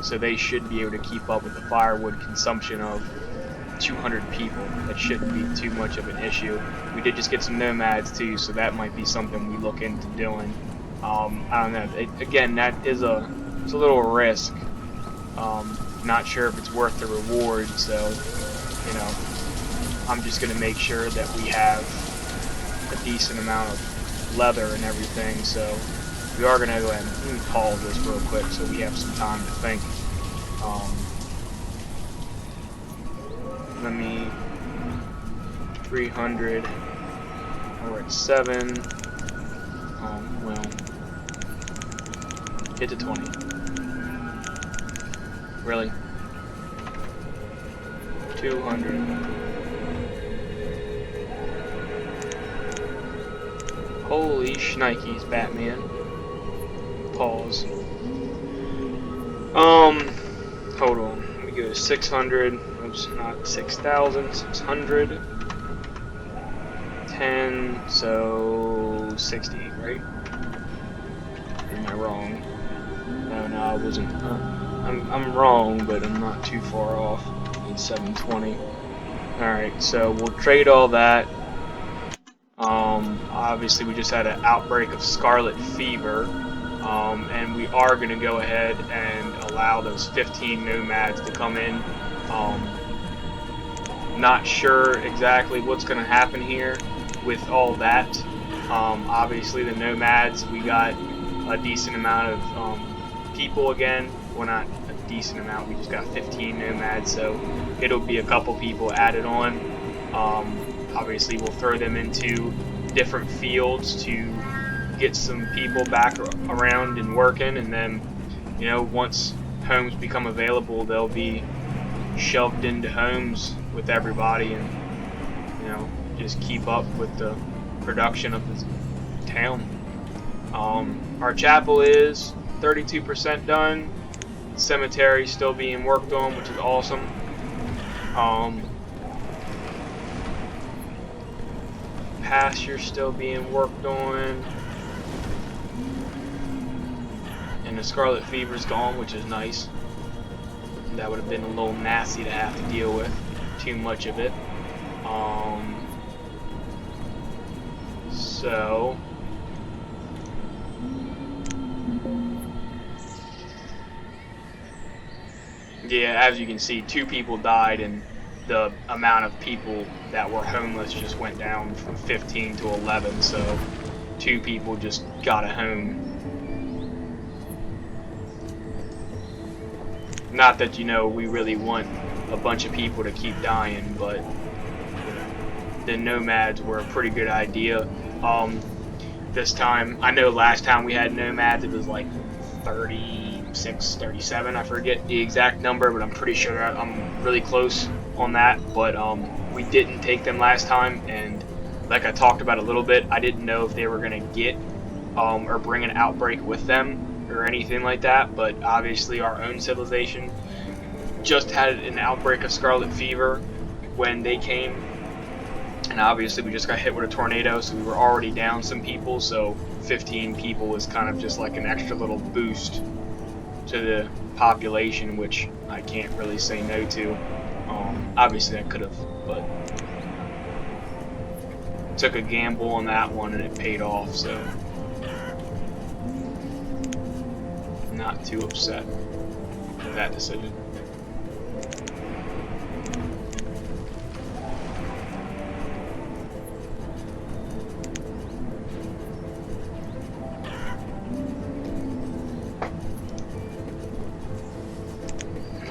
so they should be able to keep up with the firewood consumption of 200 people. That shouldn't be too much of an issue. We did just get some nomads too, so that might be something we look into doing. I don't know. Again, that is it's a little risk. Not sure if it's worth the reward, so you know, I'm just gonna make sure that we have a decent amount of leather and everything. So we are gonna go ahead and pause this real quick so we have some time to think. Let me 300. We're at 7. Well, get to 20. Really? 200. Holy shnikes, Batman. Pause. Hold on. Let me go to 600. Oops, not 6,000. 600. 10. So 60, right? Am I wrong? No, I wasn't. I'm wrong, but I'm not too far off. It's 720. Alright, so we'll trade all that. Obviously we just had an outbreak of scarlet fever, and we are going to go ahead and allow those 15 nomads to come in. Not sure exactly what's going to happen here with all that. Obviously the nomads, we got a decent amount of people again. Well, not a decent amount, we just got 15 nomads, so it'll be a couple people added on. Obviously we'll throw them into different fields to get some people back around and working, and then, you know, once homes become available, they'll be shoved into homes with everybody, and, you know, just keep up with the production of the town. Our chapel is 32% done. Cemetery still being worked on, which is awesome. Pasture still being worked on, and the scarlet fever's gone, which is nice. That would have been a little nasty to have to deal with, too much of it. So yeah, as you can see, 2 people died, and the amount of people that were homeless just went down from 15 to 11, so 2 people just got a home. Not that, you know, we really want a bunch of people to keep dying, but, you know, the nomads were a pretty good idea. This time, I know last time we had nomads, it was like 36, 37, I forget the exact number, but I'm pretty sure I'm really close on that. But we didn't take them last time, and like I talked about a little bit, I didn't know if they were gonna get or bring an outbreak with them or anything like that. But obviously our own civilization just had an outbreak of scarlet fever when they came, and obviously we just got hit with a tornado, so we were already down some people, so 15 people was kind of just like an extra little boost to the population, which I can't really say no to. Obviously I could have, but took a gamble on that one and it paid off, so not too upset with that decision.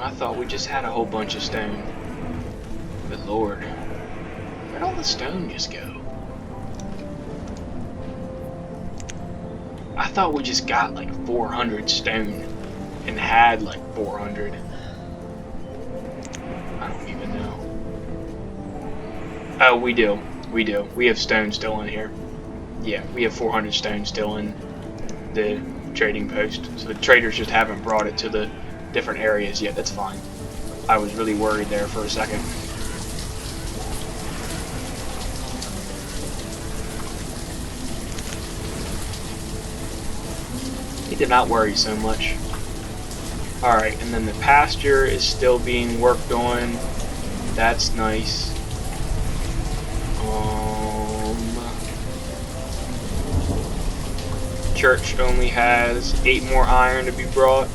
I thought we just had a whole bunch of stone. Good lord. Where'd all the stone just go? I thought we just got like 400 stone and had like 400. I don't even know. Oh, we do. We do. We have stone still in here. Yeah, we have 400 stone still in the trading post. So the traders just haven't brought it to the different areas yet. That's fine. I was really worried there for a second. He did not worry so much. Alright, and then the pasture is still being worked on. That's nice. Church only has 8 more iron to be brought.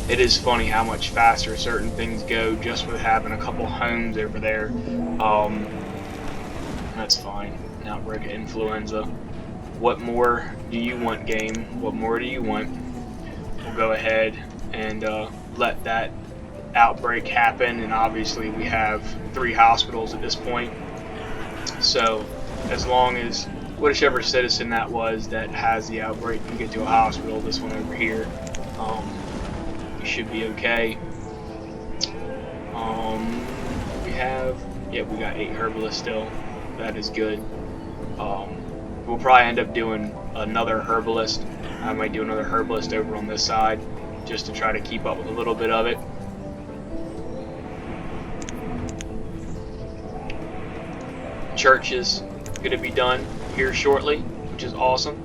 It is funny how much faster certain things go just with having a couple homes over there. That's fine. Outbreak of influenza. What more do you want, game? What more do you want? We'll go ahead and let that outbreak happen, and obviously we have 3 hospitals at this point. So as long as whichever citizen that was that has the outbreak can get to a hospital, this one over here, we should be okay. We got 8 herbalists still. That is good. We'll probably end up doing another herbalist. I might do another herbalist over on this side just to try to keep up with a little bit of it. Church is going to be done here shortly, which is awesome.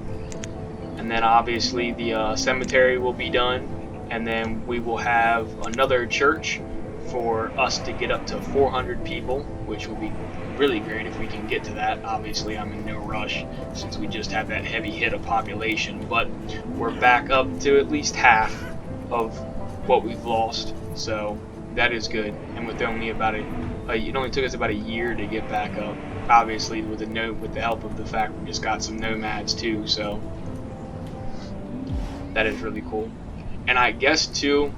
And then obviously the cemetery will be done, and then we will have another church for us to get up to 400 people, which will be really great if we can get to that. Obviously I'm in no rush since we just have that heavy hit of population, but we're back up to at least half of what we've lost, so that is good. And with only about it only took us about a year to get back up, obviously with the help of the fact we just got some nomads too, so that is really cool. And I guess too,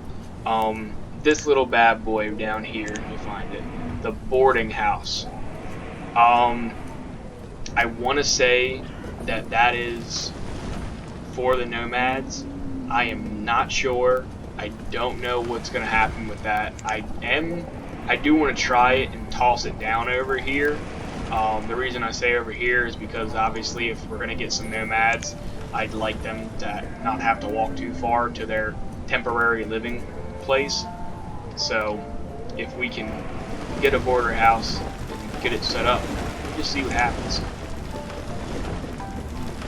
this little bad boy down here, let me find it, the boarding house. I want to say that is for the nomads. I am not sure. I don't know what's going to happen with that. I do want to try it and toss it down over here. The reason I say over here is because obviously if we're going to get some nomads, I'd like them to not have to walk too far to their temporary living place. So if we can get a border house and get it set up, just see what happens.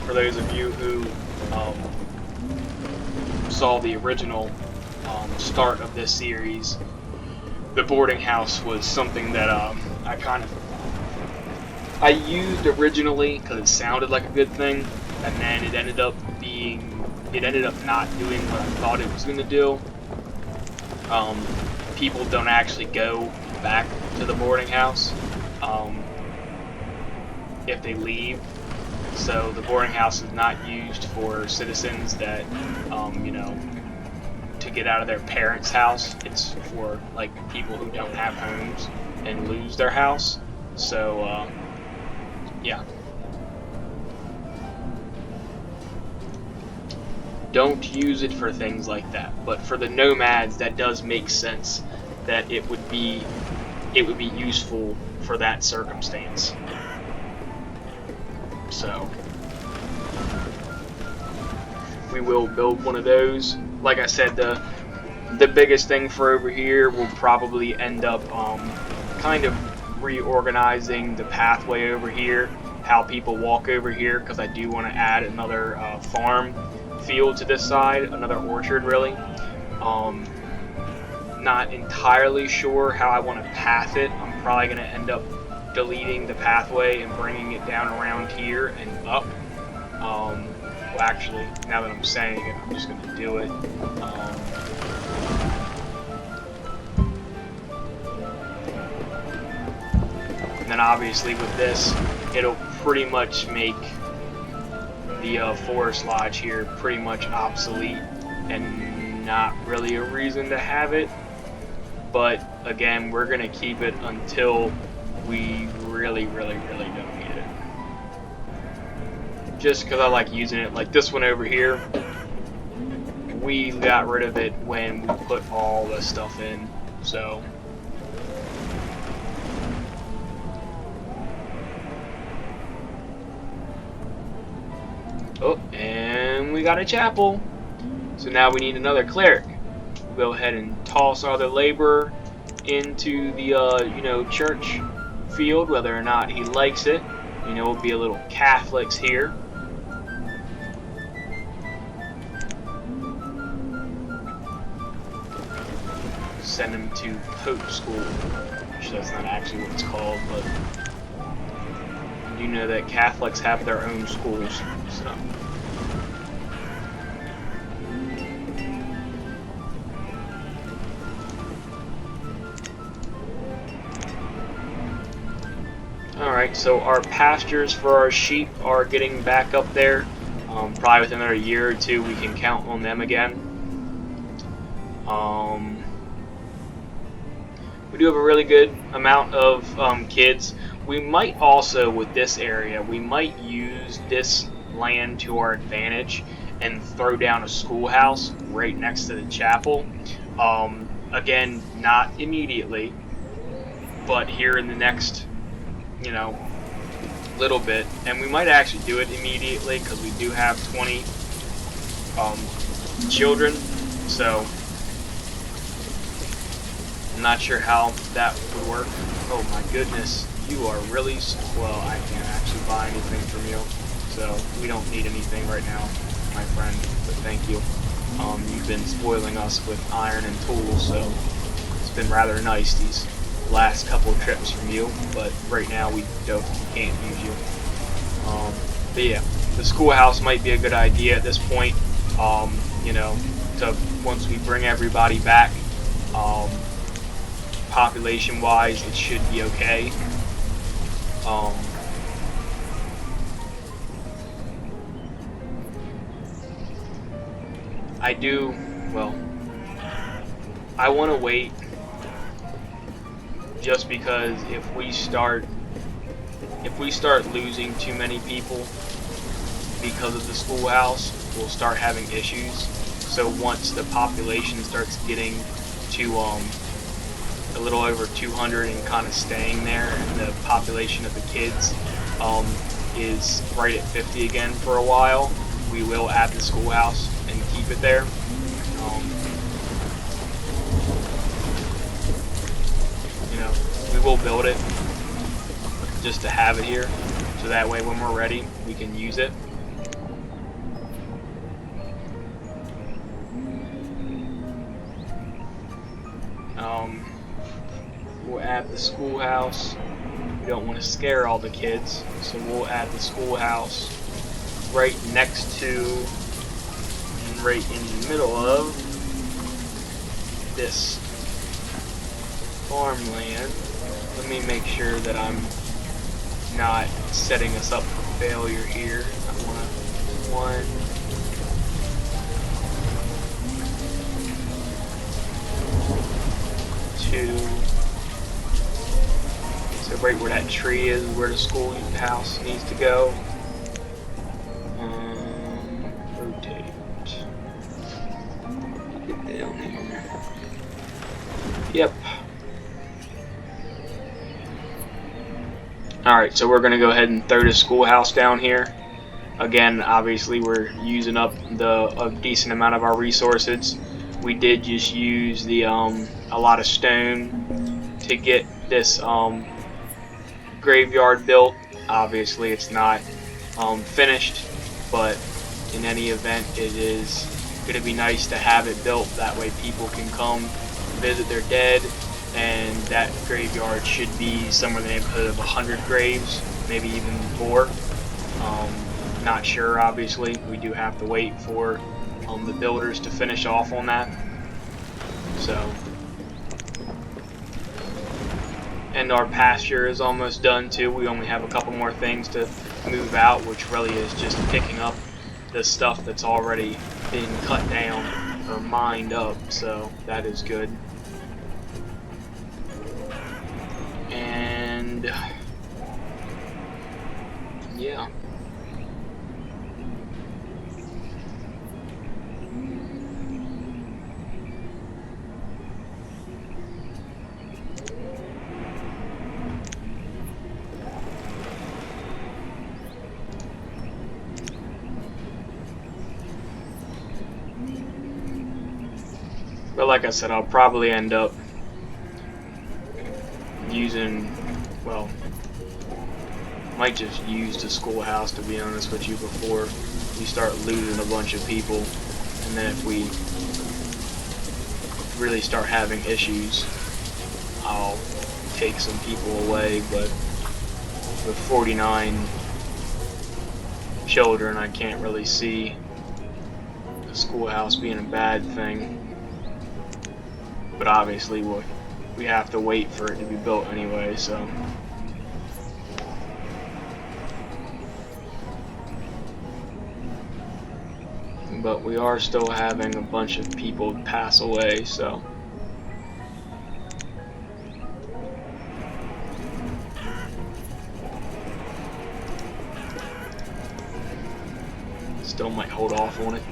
For those of you who saw the original start of this series, the boarding house was something that I used originally because it sounded like a good thing, and then it ended up not doing what I thought it was going to do. People don't actually go back to the boarding house if they leave. So the boarding house is not used for citizens that, to get out of their parents' house. It's for like people who don't have homes and lose their house. So, yeah. Don't use it for things like that. But for the nomads, that does make sense that it would be useful for that circumstance. So we will build one of those. Like I said, the biggest thing for over here will probably end up kind of reorganizing the pathway over here, how people walk over here, because I do want to add another farm field to this side, another orchard really. Not entirely sure how I want to path it. I'm probably going to end up deleting the pathway and bringing it down around here and up. Well, actually, now that I'm saying it, I'm just going to do it. And then obviously with this, it'll pretty much make the forest lodge here pretty much obsolete and not really a reason to have it. But again, we're going to keep it until we really don't need it. Just because I like using it. Like this one over here, we got rid of it when we put all the stuff in. So oh, and we got a chapel. So now we need another cleric. We'll go ahead and toss our other laborer into the church field, whether or not he likes it. We'll be a little Catholics here. send them to Pope School, which that's not actually what it's called, but you know that Catholics have their own schools, so. Alright, so our pastures for our sheep are getting back up there. Probably within another year or two we can count on them again. We do have a really good amount of kids. We might also, with this area, we might use this land to our advantage and throw down a schoolhouse right next to the chapel. Again, not immediately, but here in the next, you know, little bit. And we might actually do it immediately because we do have 20 children, so I'm not sure how that would work. Oh my goodness, you are really well. I can't actually buy anything from you, so we don't need anything right now, my friend. But thank you. You've been spoiling us with iron and tools, so it's been rather nice these last couple of trips from you. But right now we can't use you. But yeah, the schoolhouse might be a good idea at this point. You know, to once we bring everybody back. Population-wise, it should be okay. I want to wait just because if we start losing too many people because of the schoolhouse, we'll start having issues. So once the population starts getting to a little over 200 and kind of staying there, and the population of the kids is right at 50 again for a while, we will add the schoolhouse and keep it there. You know, we will build it just to have it here, so that way when we're ready, we can use it. We'll add the schoolhouse. We don't want to scare all the kids, so we'll add the schoolhouse right next to and right in the middle of this farmland. Let me make sure that I'm not setting us up for failure here. I want to 2. So right where that tree is where the schoolhouse needs to go. Rotate. Get down here. Yep. Alright, so we're going to go ahead and throw the schoolhouse down here. Again, obviously we're using up a decent amount of our resources. We did just use the a lot of stone to get this graveyard built. Obviously it's not finished, but in any event it is going to be nice to have it built. That way people can come visit their dead, and that graveyard should be somewhere in the neighborhood of 100 graves, maybe even more. Not sure, obviously. We do have to wait for the builders to finish off on that. So, and our pasture is almost done too. We only have a couple more things to move out, which really is just picking up the stuff that's already been cut down or mined up, so that is good. And yeah. But like I said, I'll probably end up using, well, might just use the schoolhouse, to be honest with you, before we start losing a bunch of people. And then if we really start having issues, I'll take some people away, but with 49 children, I can't really see the schoolhouse being a bad thing. But obviously, we have to wait for it to be built anyway, so. But we are still having a bunch of people pass away, so. Still might hold off on it.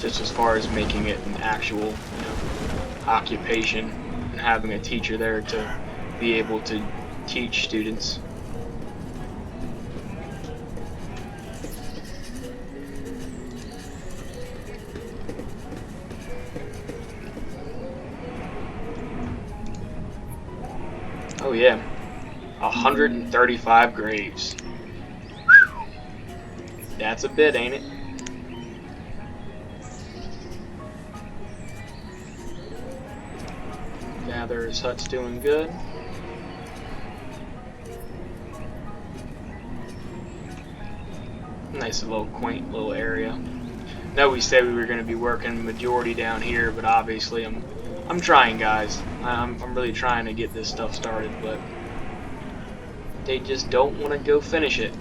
Just as far as making it an actual, occupation and having a teacher there to be able to teach students. Oh yeah, 135 graves. That's a bit, ain't it? Gatherer's hut's doing good. Nice little quaint little area. No, we said we were going to be working majority down here, but obviously I'm trying, guys. I'm really trying to get this stuff started, but they just don't want to go finish it.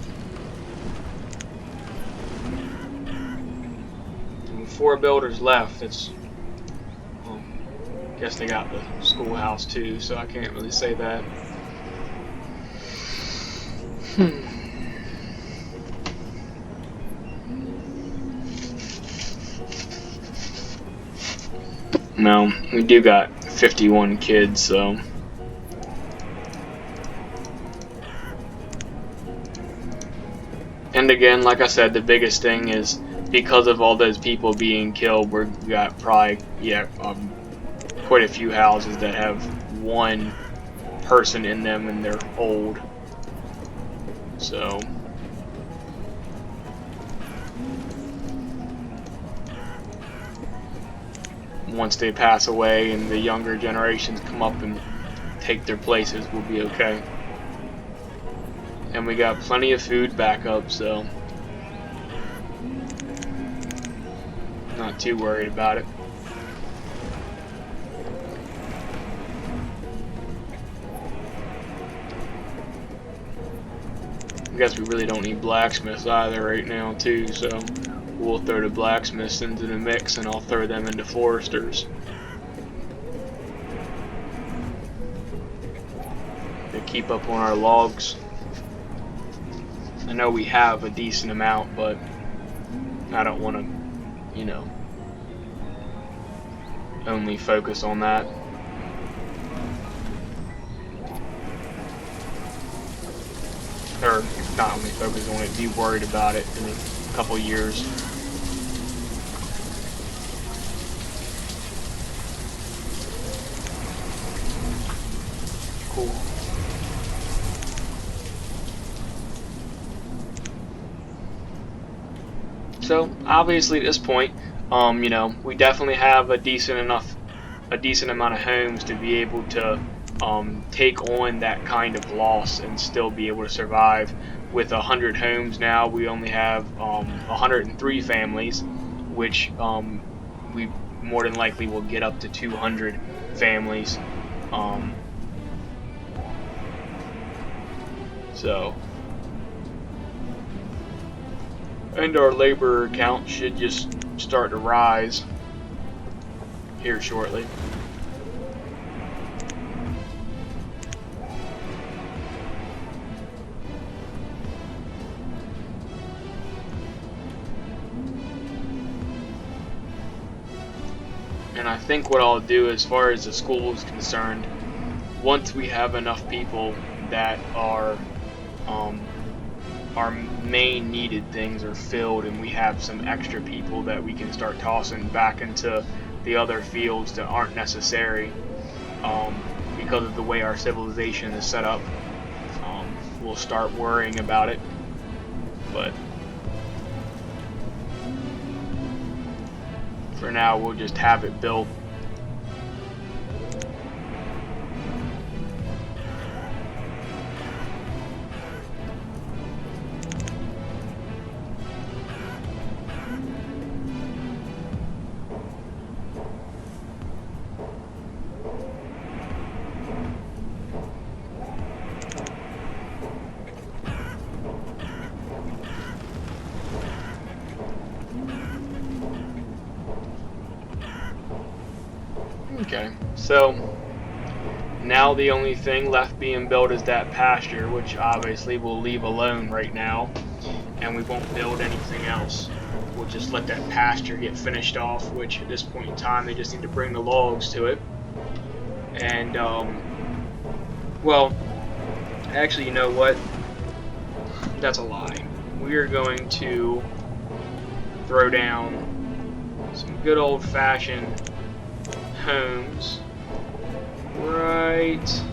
And with 4 builders left, it's, well, I guess they got the schoolhouse too, so I can't really say that. No, we do got 51 kids, so. And again, like I said, the biggest thing is because of all those people being killed, we got probably, quite a few houses that have one person in them and they're old. So. Once they pass away and the younger generations come up and take their places, we'll be okay. And we got plenty of food backup, so not too worried about it. I guess we really don't need blacksmiths either right now too, so we'll throw the blacksmiths into the mix and I'll throw them into foresters. To keep up on our logs. I know we have a decent amount, but I don't want to, only focus on that. Or not only focus on it, be worried about it in a couple years. Cool. So obviously at this point, we definitely have a decent amount of homes to be able to take on that kind of loss and still be able to survive. With 100 homes now, we only have 103 families, which we more than likely will get up to 200 families. And our labor count should just start to rise here shortly. And I think what I'll do as far as the school is concerned, once we have enough people that are our main needed things are filled and we have some extra people that we can start tossing back into the other fields that aren't necessary because of the way our civilization is set up, we'll start worrying about it. But for now we'll just have it built. Okay, so now the only thing left being built is that pasture, which obviously we'll leave alone right now, and we won't build anything else. We'll just let that pasture get finished off, which at this point in time they just need to bring the logs to it. And well, actually, you know what? That's a lie. We are going to throw down some good old-fashioned homes right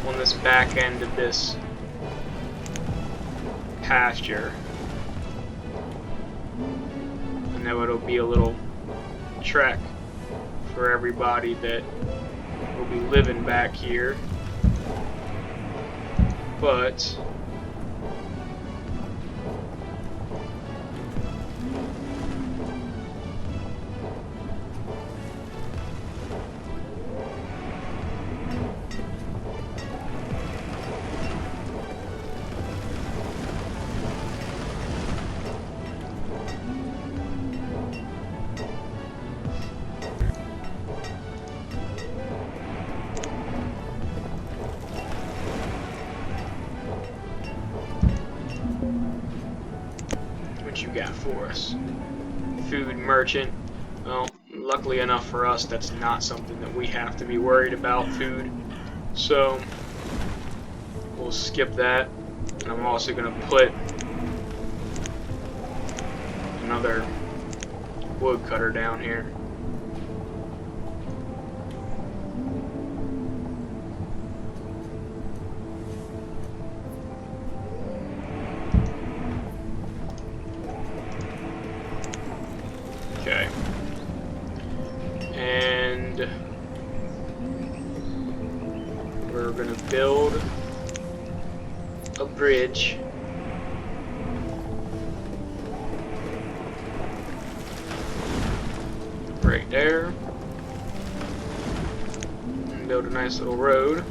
on this back end of this pasture. I know it'll be a little trek for everybody that will be living back here, but you got for us? Food merchant. Well, luckily enough for us, that's not something that we have to be worried about, food. So we'll skip that. And I'm also going to put another woodcutter down here. Okay. And we're going to build a bridge right there. And build a nice little road.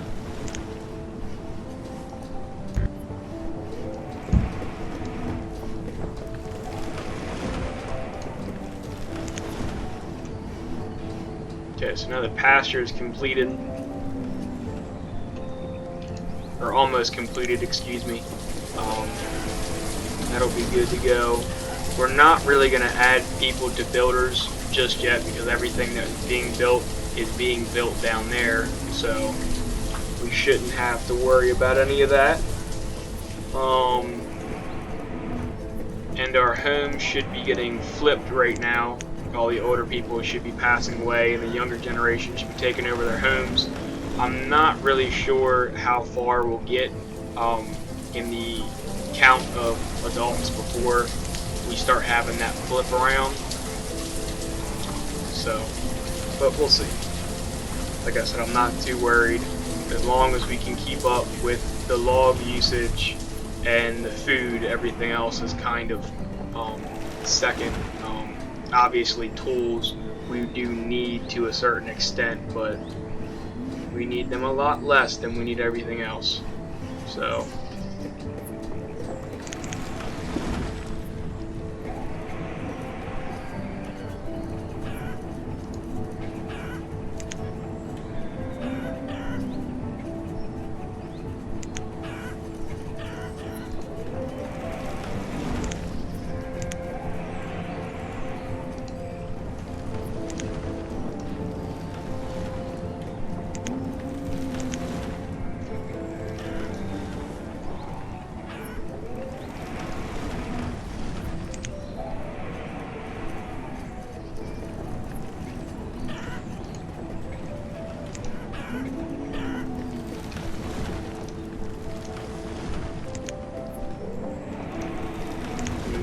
Okay, so now the pasture is completed, or almost completed, excuse me. That'll be good to go. We're not really going to add people to builders just yet because everything that's being built is being built down there, so we shouldn't have to worry about any of that. And our home should be getting flipped right now. All the older people should be passing away and the younger generation should be taking over their homes. I'm not really sure how far we'll get in the count of adults before we start having that flip around. So, but we'll see. Like I said, I'm not too worried as long as we can keep up with the log usage and the food. Everything else is kind of second. Obviously tools we do need to a certain extent, but we need them a lot less than we need everything else. So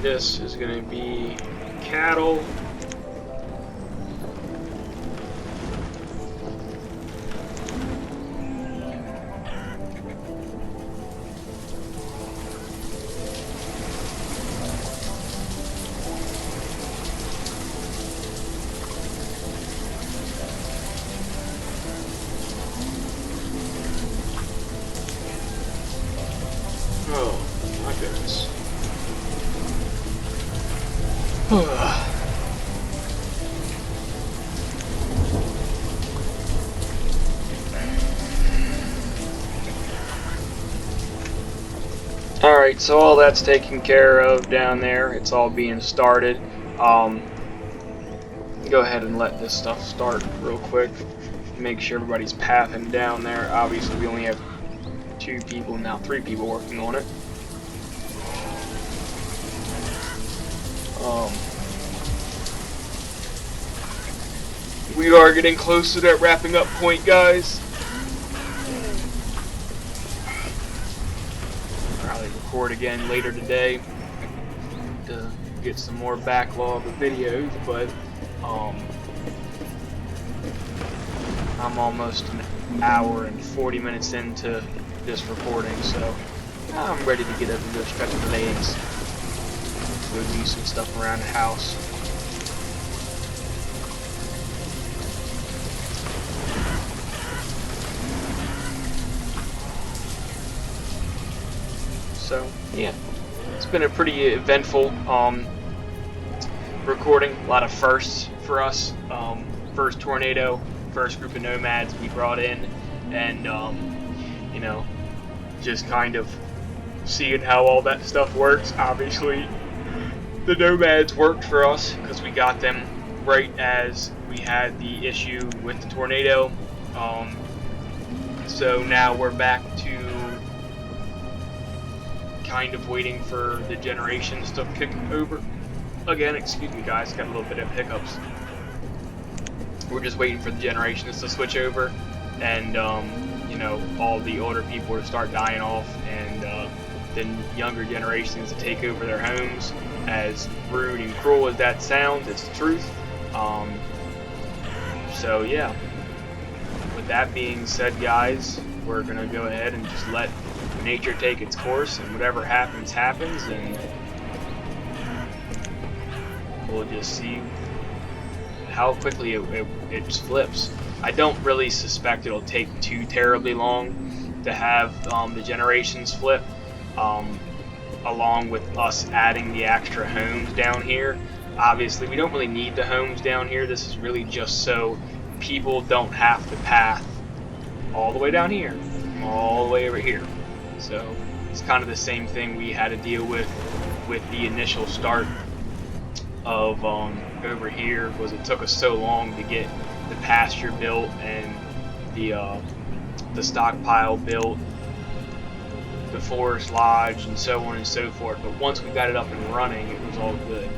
this is going to be cattle, Alright, so all that's taken care of down there. It's all being started. Go ahead and let this stuff start real quick. Make sure everybody's pathing down there. Obviously, we only have 2 people, now 3 people working on it. We are getting close to that wrapping up point, guys. Probably record again later today to get some more backlog of videos, but I'm almost an hour and 40 minutes into this recording, so I'm ready to get up and go stretch my legs. Go do some stuff around the house. So yeah, it's been a pretty eventful recording. A lot of firsts for us. First tornado, first group of nomads we brought in, and you know, just kind of seeing how all that stuff works. Obviously, the nomads worked for us because we got them right as we had the issue with the tornado. So now we're back to kind of waiting for the generations to kick over. Again, excuse me guys, got a little bit of hiccups. We're just waiting for the generations to switch over, and you know, all the older people to start dying off, and the younger generations to take over their homes. As rude and cruel as that sounds, it's the truth. So yeah, with that being said, guys, we're gonna go ahead and just let nature take its course, and whatever happens, happens, and we'll just see how quickly it just flips. I don't really suspect it'll take too terribly long to have the generations flip, along with us adding the extra homes down here. Obviously, we don't really need the homes down here. This is really just so people don't have to path all the way down here, all the way over here. So it's kind of the same thing we had to deal with the initial start of over here, was it took us so long to get the pasture built and the stockpile built, the forest lodge, and so on and so forth. But once we got it up and running, it was all good.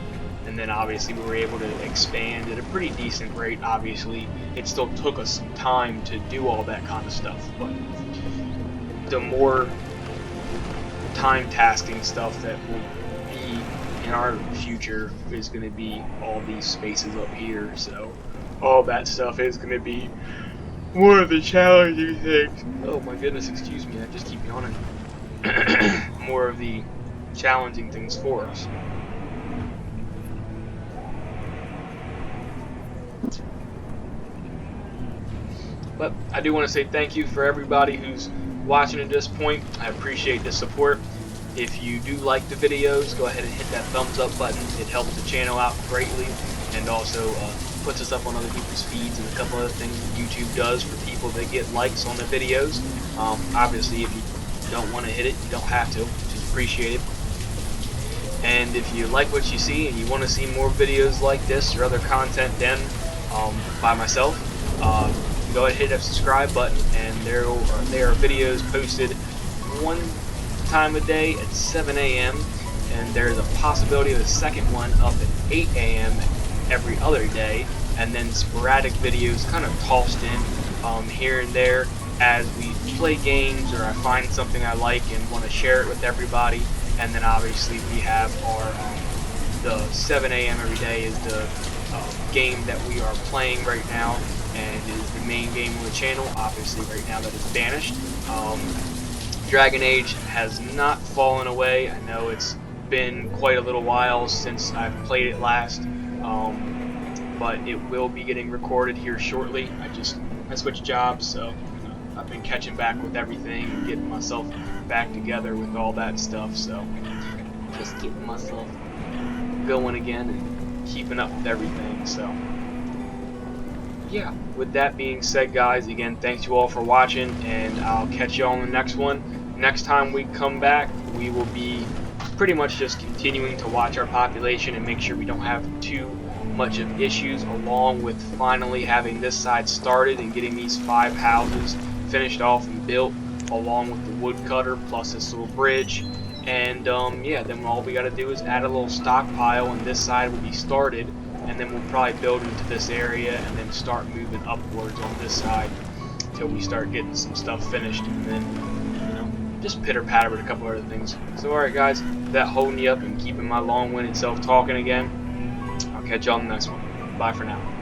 And then obviously we were able to expand at a pretty decent rate. Obviously it still took us some time to do all that kind of stuff, but the more time tasking stuff that will be in our future is going to be all these spaces up here. So all that stuff is going to be one of the challenging things. Oh my goodness, excuse me, I just keep yawning. More of the challenging things for us. But I do want to say thank you for everybody who's watching at this point. I appreciate the support. If you do like the videos, go ahead and hit that thumbs up button. It helps the channel out greatly, and also puts us up on other people's feeds and a couple other things YouTube does for people that get likes on the videos. Obviously, if you don't want to hit it, you don't have to. Just appreciate it. And if you like what you see and you want to see more videos like this or other content then by myself, go ahead and hit that subscribe button, and there are videos posted one time a day at 7 a.m. and there's a possibility of a second one up at 8 a.m. every other day, and then sporadic videos kind of tossed in here and there as we play games or I find something I like and want to share it with everybody. And then obviously we have our the 7 a.m. every day is the game that we are playing right now, and is the main game on the channel. Obviously right now that is Banished. Dragon Age has not fallen away. I know it's been quite a little while since I've played it last, but it will be getting recorded here shortly. I switched jobs, so I've been catching back with everything and getting myself back together with all that stuff, so just getting myself going again and keeping up with everything. So yeah, with that being said, guys, again, thanks you all for watching, and I'll catch you all on the next one. next time we come back, we will be pretty much just continuing to watch our population and make sure we don't have too much of issues, along with finally having this side started and getting these 5 houses finished off and built, along with the woodcutter plus this little bridge. And yeah, then all we got to do is add a little stockpile, and this side will be started, and then we'll probably build into this area and then start moving upwards on this side until we start getting some stuff finished, and then, you know, just pitter patter with a couple other things. So alright guys, that holding you up and keeping my long-winded self talking again, I'll catch y'all on the next one. Bye for now.